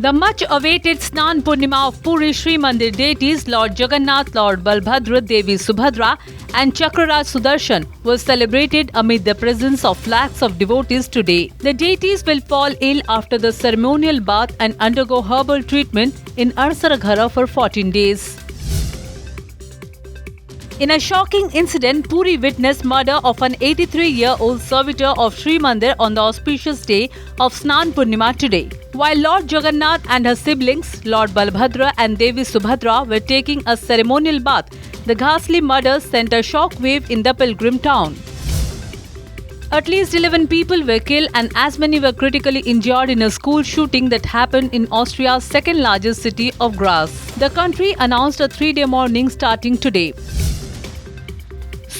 The much-awaited Snan Purnima of Puri Sri Mandir deities Lord Jagannath, Lord Balbhadra, Devi Subhadra and Chakraraj Sudarshan was celebrated amid the presence of lakhs of devotees today. The deities will fall ill after the ceremonial bath and undergo herbal treatment in Arsaraghara for 14 days. In a shocking incident, Puri witnessed murder of an 83-year-old servitor of Sri Mandir on the auspicious day of Snan Purnima today. While Lord Jagannath and her siblings, Lord Balbhadra and Devi Subhadra, were taking a ceremonial bath, the ghastly murder sent a shockwave in the pilgrim town. At least 11 people were killed and as many were critically injured in a school shooting that happened in Austria's second largest city of Graz. The country announced a 3-day mourning starting today.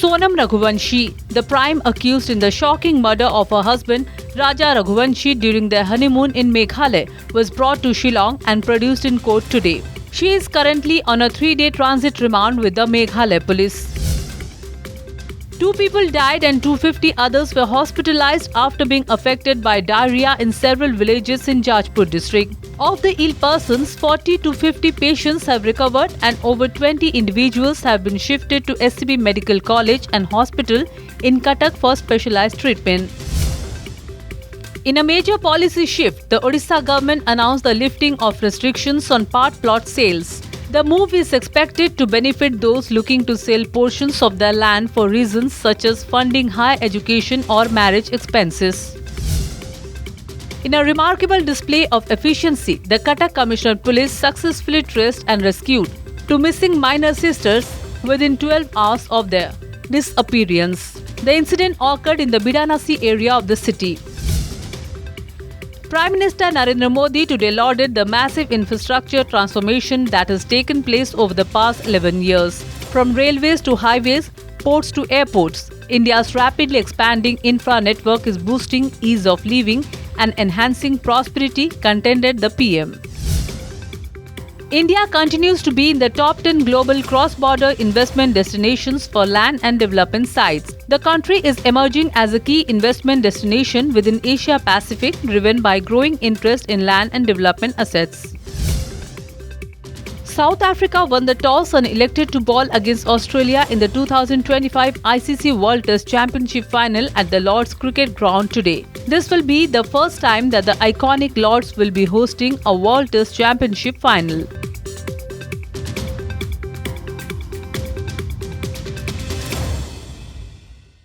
Sonam Raghuvanshi, the prime accused in the shocking murder of her husband Raja Raghuvanshi during their honeymoon in Meghalaya, was brought to Shillong and produced in court today. She is currently on a 3-day transit remand with the Meghalaya police. 2 people died and 250 others were hospitalized after being affected by diarrhea in several villages in Jajpur district. Of the ill persons, 40 to 50 patients have recovered and over 20 individuals have been shifted to SCB Medical College and Hospital in Cuttack for specialized treatment. In a major policy shift, the Odisha government announced the lifting of restrictions on part plot sales. The move is expected to benefit those looking to sell portions of their land for reasons such as funding higher education or marriage expenses. In a remarkable display of efficiency, the Cuttack Commissioner Police successfully traced and rescued 2 missing minor sisters within 12 hours of their disappearance. The incident occurred in the Bidanasi area of the city. Prime Minister Narendra Modi today lauded the massive infrastructure transformation that has taken place over the past 11 years. From railways to highways, ports to airports, India's rapidly expanding infra network is boosting ease of living and enhancing prosperity, contended the PM. India continues to be in the top 10 global cross-border investment destinations for land and development sites. The country is emerging as a key investment destination within Asia Pacific, driven by growing interest in land and development assets. South Africa won the toss and elected to ball against Australia in the 2025 ICC World Test Championship final at the Lord's Cricket Ground today. This will be the first time that the iconic Lords will be hosting a World Test Championship final.